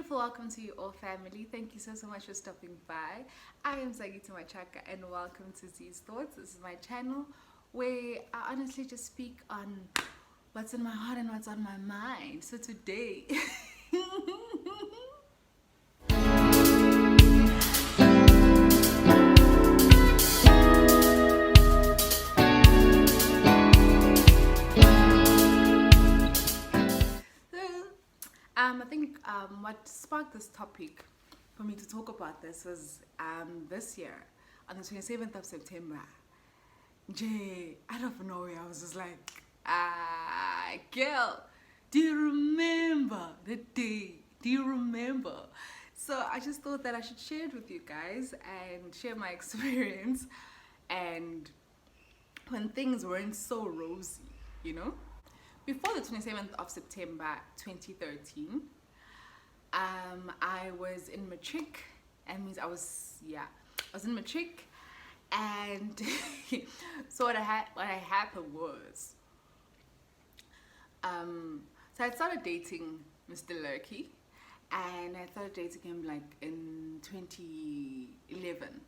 beautiful welcome to you all, family. Thank you so much for stopping by. I am Sagita Machaka and welcome to Z's Thoughts. This is my channel where I honestly just speak on what's in my heart and what's on my mind. So today I think what sparked this topic for me to talk about this was this year on the 27th of September. Out of nowhere, I was just like, girl, do you remember the day? Do you remember? So I just thought that I should share it with you guys and share my experience and when things weren't so rosy, you know? Before the 27th of September 2013, I was in matric. That means I was in matric, and so what happened was, so I started dating Mr. Lurky, and I started dating him like in 2011.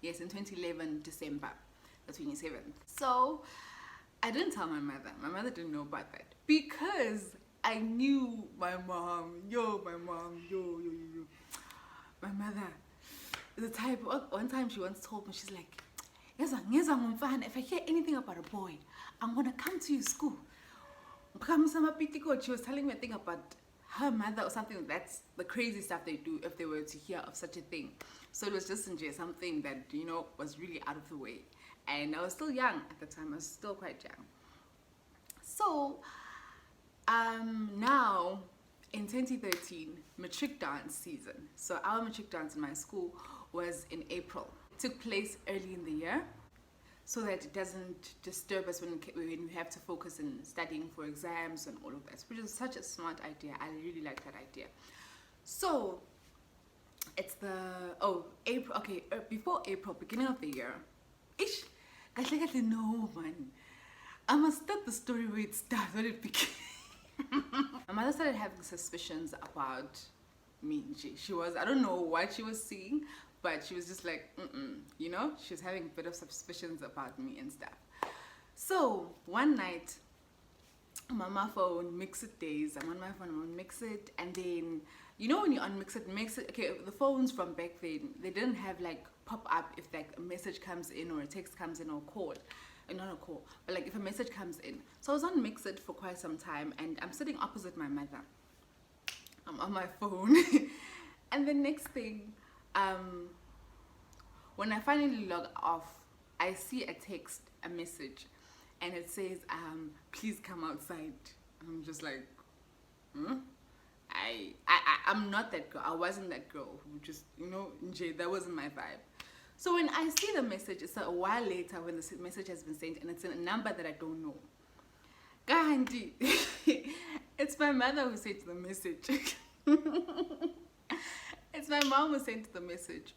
Yes, in 2011 December, the 27th. So I didn't tell my mother. My mother didn't know about that because I knew my mom. My mother, the type. One time she once told me, she's like, if I hear anything about a boy, I'm gonna come to your school. She was telling me a thing about her mother or something. That's the crazy stuff they do if they were to hear of such a thing. So it was just something that was really out of the way. And I was still young at the time. I was still quite young. So now in 2013, matric dance season. So our matric dance in my school was in April. It took place early in the year so that it doesn't disturb us when we have to focus on studying for exams and all of that, which is such a smart idea. I really like that idea. So it's April. Okay, before April, beginning of the year. No, man. I must start the story where it started, where it began. My mother started having suspicions about me. She was, I don't know what she was seeing, but she was just like, she was having a bit of suspicions about me and stuff. So one night, I'm on my phone, Mix It days. I'm on my phone, I'm on Mix It, and then when you're on Mix It, okay, the phones from back then, they didn't have like pop up if like a message comes in or a text comes in or a call. Not a call, but like if a message comes in. So I was on Mix It for quite some time and I'm sitting opposite my mother. I'm on my phone. And the next thing, when I finally log off, I see a message, and it says, please come outside. And I'm just like, I'm not that girl. I wasn't that girl who just, that wasn't my vibe. So when I see the message, it's a while later when the message has been sent and it's a number that I don't know. Gandhi, it's my mother who sent the message. It's my mom who sent the message,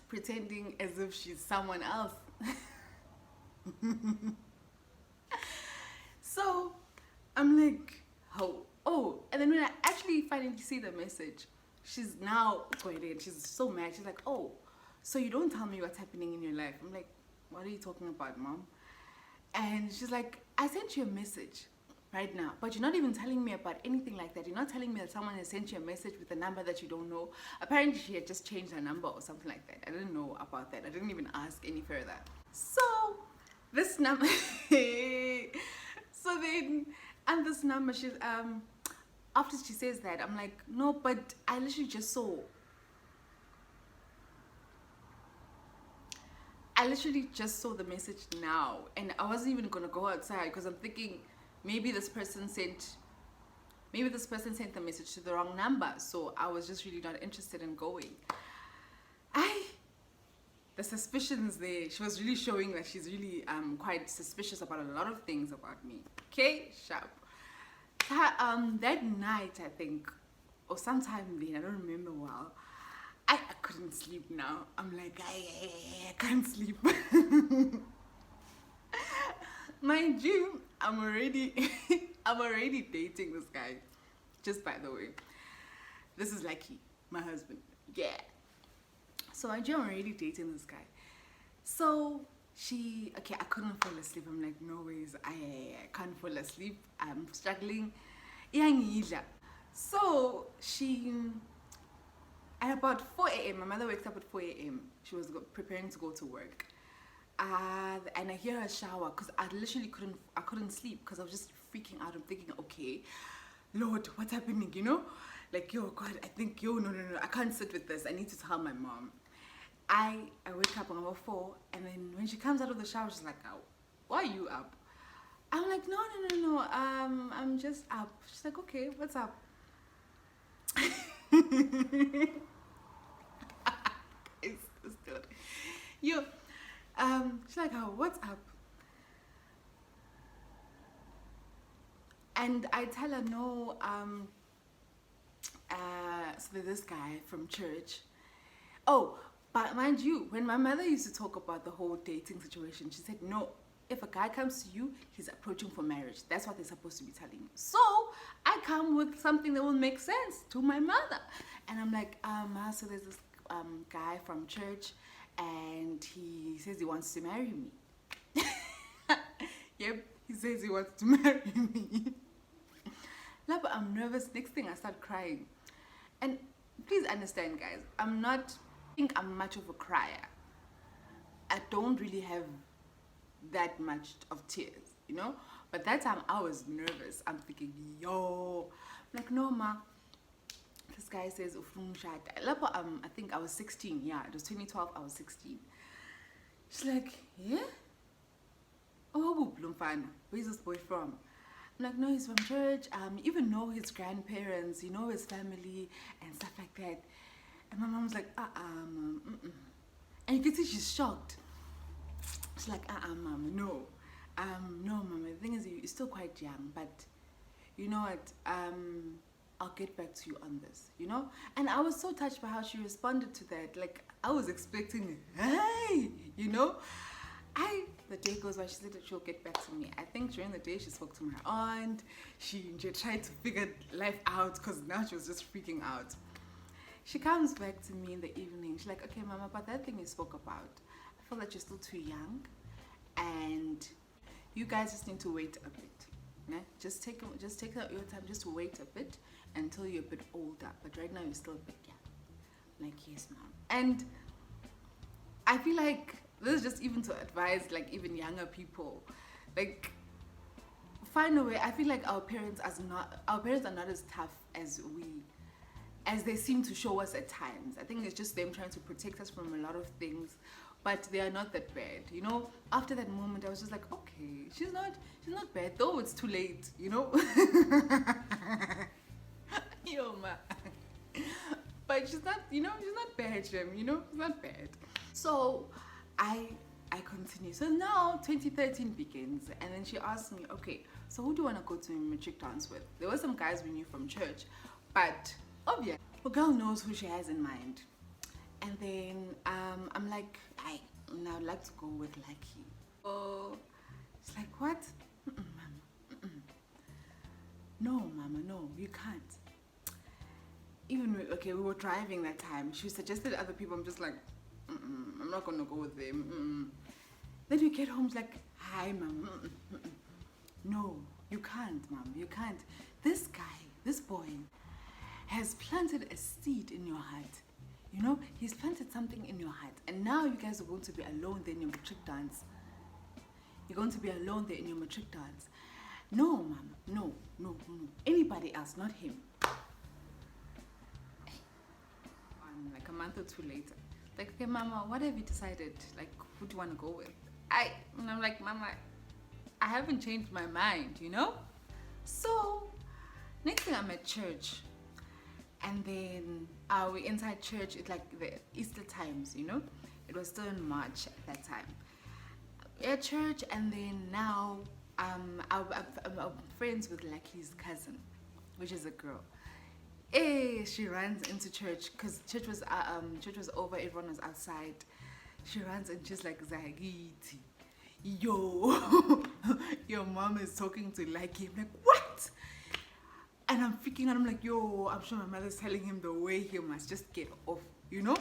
pretending as if she's someone else. So I'm like, oh, and then when I actually finally see the message, she's now going. She's so mad. She's like, oh, so you don't tell me what's happening in your life. I'm like, what are you talking about, Mom? And she's like, I sent you a message right now, but you're not even telling me about anything like that. You're not telling me that someone has sent you a message with a number that you don't know. Apparently she had just changed her number or something like that. I didn't know about that. I didn't even ask any further. So this number so then, and this number, she's after she says that, I'm like, no, but I literally just saw the message now, and I wasn't even gonna go outside because I'm thinking maybe this person sent the message to the wrong number. So I was just really not interested in going. The suspicions there. She was really showing that she's really quite suspicious about a lot of things about me. Okay, sharp. That night, I think, or sometime then, I don't remember well. I couldn't sleep now. I'm like, I can't sleep. Mind you, I'm already dating this guy, just by the way. This is Lucky, my husband. Yeah. So I am already dating this guy. So okay, I couldn't fall asleep. I'm like, no ways, I can't fall asleep. I'm struggling. Iyangidla. So at about 4 a.m., my mother wakes up at 4 a.m. She was preparing to go to work. And I hear her shower because I literally couldn't sleep because I was just freaking out. I'm thinking, okay, Lord, what's happening, you know? Like, yo, God, I think, yo, no, I can't sit with this. I need to tell my mom. I wake up on about 4, and then when she comes out of the shower, she's like, oh, why are you up? I'm like, no, I'm just up. She's like, okay, what's up? It's good. Yo, she's like, oh, what's up? And I tell her, no, so there's this guy from church. Oh, but mind you, when my mother used to talk about the whole dating situation, she said, no, if a guy comes to you, he's approaching for marriage. That's what they're supposed to be telling you. So I come with something that will make sense to my mother. And I'm like, so there's this guy from church, and he says he wants to marry me. Yep, he says he wants to marry me. Now, but I'm nervous. Next thing, I start crying. And please understand, guys, I think I'm much of a crier. I don't really have that much of tears, you know? But that time I was nervous. I'm thinking, yo, I'm like, no, ma. This guy says, I think I was 16. Yeah, it was 2012. I was 16. She's like, yeah? Oh, where's this boy from? I'm like, no, he's from church. You even know his grandparents, you know his family and stuff like that. And my mom's like, mom, and you can see she's shocked. She's like, mom, no. No, mom, the thing is, you're still quite young, but you know what, I'll get back to you on this, you know? And I was so touched by how she responded to that. Like, I was expecting, hey, you know? The day goes by, she said that she'll get back to me. I think during the day she spoke to my aunt. She tried to figure life out because now she was just freaking out. She comes back to me in the evening. She's like, okay, mama, but that thing you spoke about, I feel that you're still too young and you guys just need to wait a bit. Yeah? Just take out your time, just wait a bit until you're a bit older. But right now you're still a bit young. I'm like, yes, mom. And I feel like this is just even to advise like even younger people, like find a way. I feel like our parents are not as tough as they seem to show us at times. I think it's just them trying to protect us from a lot of things, but they are not that bad, you know. After that moment I was just like, okay, she's not bad, though it's too late, you know. Yo, man. But she's not, you know, she's not bad, Jim, you know, she's not bad. So I continue. So now 2013 begins, and then she asked me, okay, so who do you want to go to matric dance with? There were some guys we knew from church, but obviously the girl knows who she has in mind. And then I'm like, I would like to go with Lucky. Oh, it's like, what? Mama. No, mama, no, you can't. Even okay, we were driving that time. She suggested other people. I'm just like, I'm not gonna go with them. Then we get home, she's like, hi, mom. No, you can't, mom. You can't. This guy, this boy, has planted a seed in your heart. You know, he's planted something in your heart, and now you guys are going to be alone there in your matric dance. You're going to be alone there in your matric dance. No, mama. No. Anybody else, not him. Like a month or two later, like, okay, mama, what have you decided? Like, who do you want to go with? And I'm like, mama, I haven't changed my mind, you know? So next thing, I'm at church, and then we inside church. It's like the Easter times, you know. It was still in March at that time. At church, and then now I'm friends with Lucky's cousin, which is a girl. She runs into church because church was over. Everyone was outside. She runs and she's like, Zagiti, yo, your mom is talking to Lucky. I'm like, what? And I'm freaking out. I'm like, yo, I'm sure my mother's telling him the way he must just get off, you know?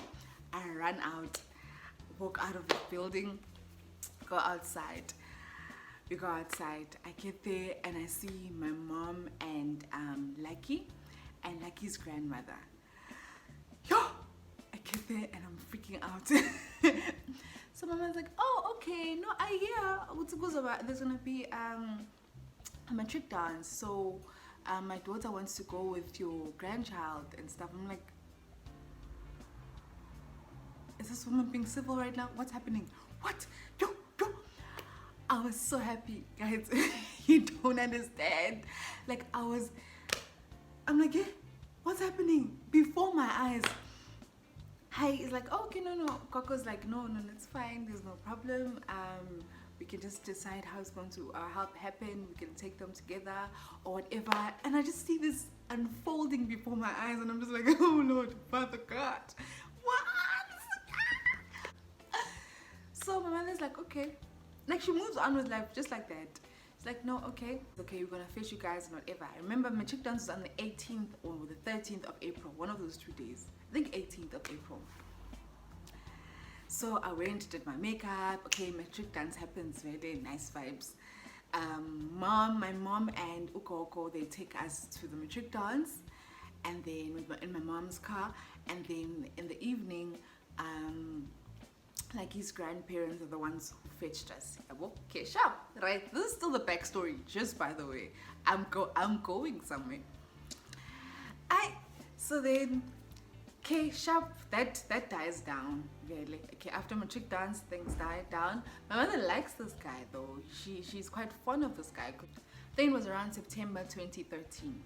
I run out, walk out of the building, go outside. We go outside. I get there and I see my mom and Lucky and Lucky's grandmother. Yo! I get there and I'm freaking out. So my mom's like, oh, okay, no, I hear there's gonna be a matric dance, so my daughter wants to go with your grandchild and stuff. I'm like, is this woman being civil right now? What's happening? What? Yo! I was so happy, guys. You don't understand. Like, I'm like, yeah, what's happening? Before my eyes. Hi, it's like, oh, okay, no. Coco's like, no, it's fine. There's no problem. We can just decide how it's going to happen. We can take them together or whatever. And I just see this unfolding before my eyes, and I'm just like, oh Lord, Father God, what? So my mother's like, okay. Like, she moves on with life just like that. It's like, no, okay, we're gonna fetch you guys and whatever. I remember my chick dance was on the 18th or the 13th of April, one of those 2 days. I think 18th of April. So I went, did my makeup. Okay, my chick dance happens, very nice vibes. My mom and Uko, they take us to the matric dance, and then in my mom's car, and then in the evening, like, his grandparents are the ones who fetched us. Okay, sharp, right? This is still the backstory, just by the way. I'm going somewhere. So then, okay, sharp, that dies down, really. Okay, after matric dance, things died down. My mother likes this guy though. She's quite fond of this guy. Then it was around September 2013.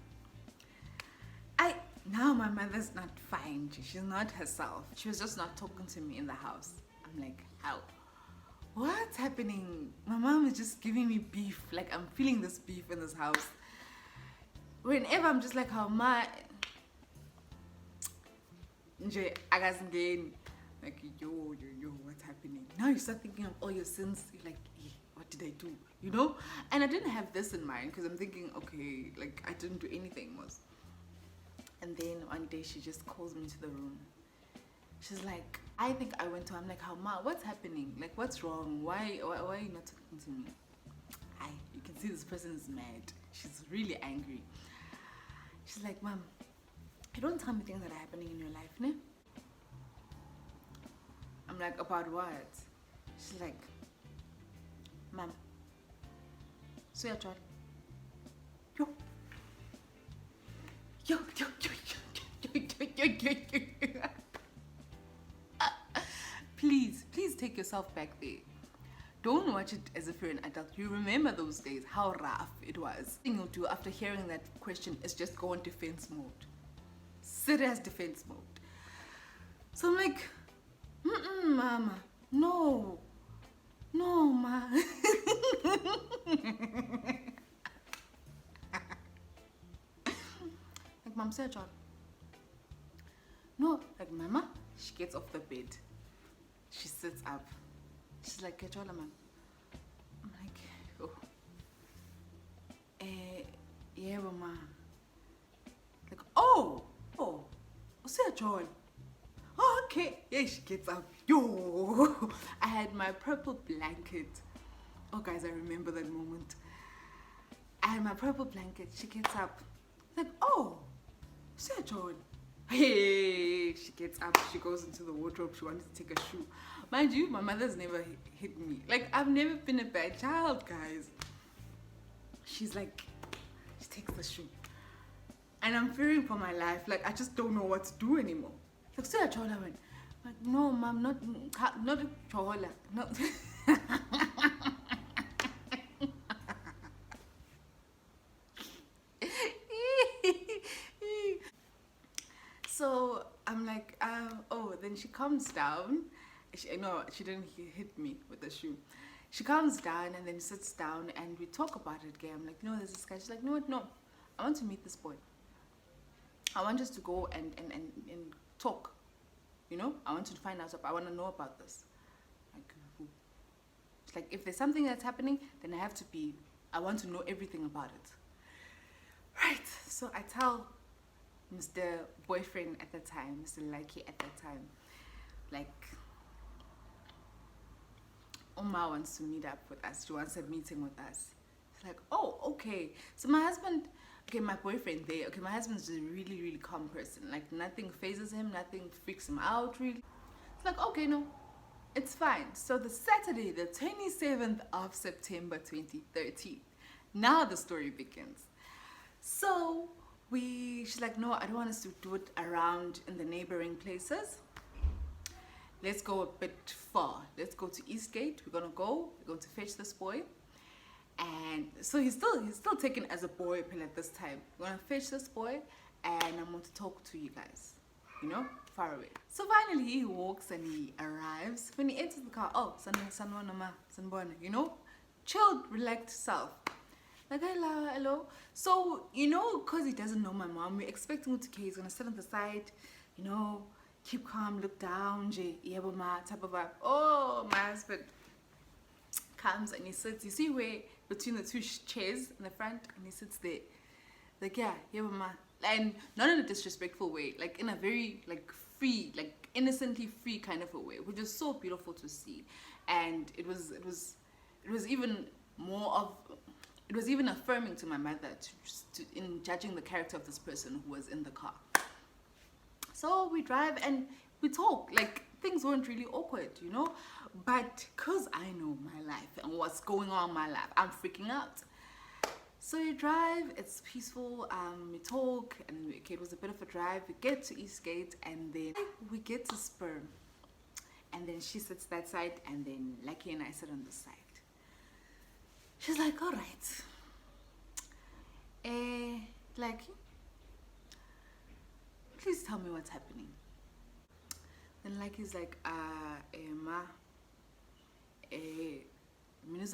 Now my mother's not fine. She's not herself. She was just not talking to me in the house. I'm like, how? What's happening? My mom is just giving me beef. Like, I'm feeling this beef in this house. Whenever I'm just like, how ma, I guys again, like, yo, what's happening? Now you start thinking of all your sins. You're like, what did I do? You know? And I didn't have this in mind, because I'm thinking, okay, like, I didn't do anything most. And then one day she just calls me to the room. She's like, I think I went to her. I'm like, how ma, what's happening? Like, what's wrong? Why are you not talking to me? You can see this person is mad. She's really angry. She's like, Mom, you don't tell me things that are happening in your life, ne? I'm like, about what? She's like, Mom, so you're yo. Please take yourself back there. Don't watch it as if you're an adult. You remember those days, how rough it was. The thing you'll do after hearing that question is just go on defense mode. Serious defense mode. So I'm like, Mama, no, ma. Like, Mom said, John. No, like, Mama, she gets off the bed. She sits up. She's like, Uyajola, man. I'm like, oh. Yeah, ma. Like, oh, Uyajola. Oh, okay. Yeah, she gets up. Yo, I had my purple blanket. Oh, guys, I remember that moment. I had my purple blanket. She gets up. Like, oh, Uyajola. Hey, she gets up, she goes into the wardrobe, she wanted to take a shoe. Mind you, my mother's never hit me. Like, I've never been a bad child, guys. She's like, she takes the shoe. And I'm fearing for my life. Like, I just don't know what to do anymore. Like, so Uyajola went, like, no, Mom, not Uyajola. No. So I'm like, oh, then she calms down. No, she didn't hit me with the shoe. She calms down and then sits down and we talk about it again. I'm like, no, there's this guy. She's like, no, I want to meet this boy. I want us to go and talk. You know, I want to find out. I want to know about this. Like, who? It's like, if there's something that's happening, then I want to know everything about it. Right. So I tell Mr. Boyfriend at the time, Mr. Lucky at that time, like, Oma wants to meet up with us. She wants a meeting with us. It's like, oh, okay. So my husband, okay, my boyfriend there, okay, my husband's a really, really calm person. Like, nothing phases him, nothing freaks him out, really. It's like, okay, no, it's fine. So the Saturday, the 27th of September 2013, now the story begins. So she's like, no, I don't want us to do it around in the neighboring places. Let's go a bit far. Let's go to Eastgate. We're going to fetch this boy. And so he's still taken as a boy at this time. We're going to fetch this boy and I'm going to talk to you guys, you know, far away. So finally he walks and he arrives. When he enters the car, oh, you know, chilled, relaxed self. Like, hello. So, you know, because he doesn't know my mom, we're expecting him to, okay, he's going to sit on the side, you know, keep calm, look down, type of vibe. Oh, my husband comes and he sits, you see where, between the two chairs in the front, and he sits there. Like, yeah, and not in a disrespectful way, like in a very, like, free, like, innocently free kind of a way, which is so beautiful to see. And it was even more of, it was even affirming to my mother in judging the character of this person who was in the car. So we drive and we talk, like things weren't really awkward, you know, but because I know my life and what's going on in my life, I'm freaking out. So we drive, it's peaceful, we talk, and okay, it was a bit of a drive. We get to Eastgate and then we get to Spur, and then she sits that side and then Lucky and I sit on this side. She's like, all right, Lucky, please tell me what's happening. Then Lucky's like, ma, I'm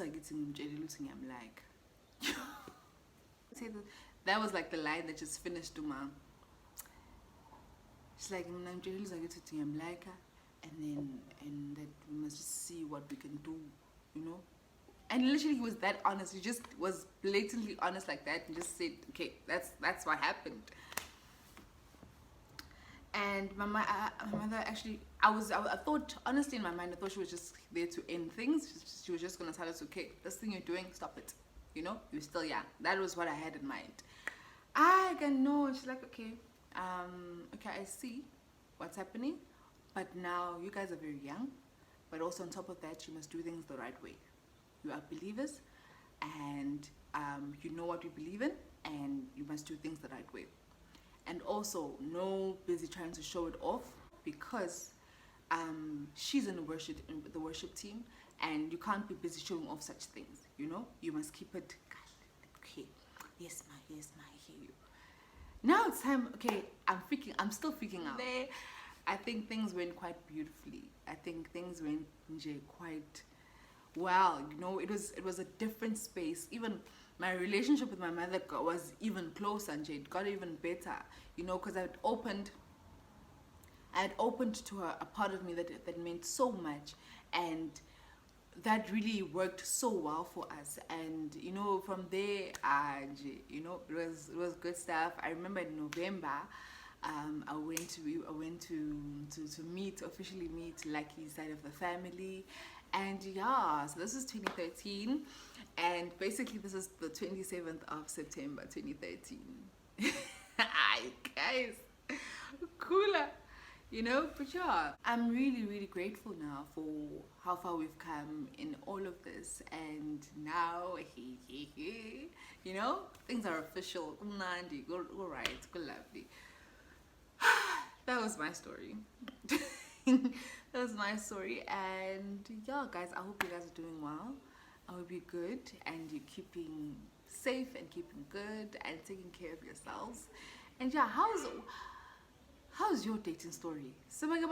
like, that was like the line that just finished Uma. She's like, I'm like, and that we must just see what we can do, you know. And literally he was that honest. He just was blatantly honest like that and just said, okay, that's what happened. And my mother actually, I thought, honestly in my mind, I thought she was just there to end things. She was just going to tell us, okay, this thing you're doing, stop it. You know, you're still young. That was what I had in mind. I can know. She's like, okay, okay, I see what's happening. But now you guys are very young. But also on top of that, you must do things the right way. You are believers and you know what you believe in and you must do things the right way. And also, no busy trying to show it off because she's in the worship team and you can't be busy showing off such things, you know? You must keep it, okay, yes ma, I hear you. Now it's time, okay, I'm still freaking out. There, I think things went quite beautifully. I think things went quite well, you know, it was a different space. Even my relationship with my mother was even closer and it got even better, you know, because I had opened to her a part of me that meant so much, and that really worked so well for us. And you know, from there, you know, it was good stuff. I remember in November, I went to officially meet Lucky's side of the family. And yeah, so this is 2013, and basically this is the 27th of September 2013. Guys, cooler, you know. But yeah, I'm really, really grateful now for how far we've come in all of this, and now, you know, things are official. Go right, go lovely. That was my story. That was my story, and yeah, guys, I hope you guys are doing well. I hope you're good and you're keeping safe and keeping good and taking care of yourselves. And yeah, how's your dating story? So yeah,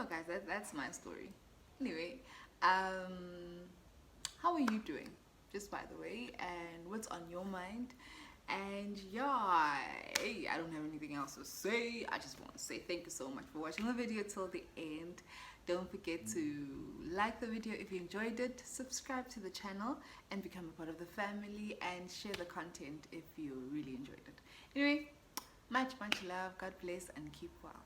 guys, that's my story. Anyway, how are you doing? Just by the way, and what's on your mind? And yeah, I don't have anything else else to say. I just want to say thank you so much for watching the video till the end. Don't forget to like the video if you enjoyed it, subscribe to the channel and become a part of the family, and share the content if you really enjoyed it. Anyway, much love, God bless, and keep well.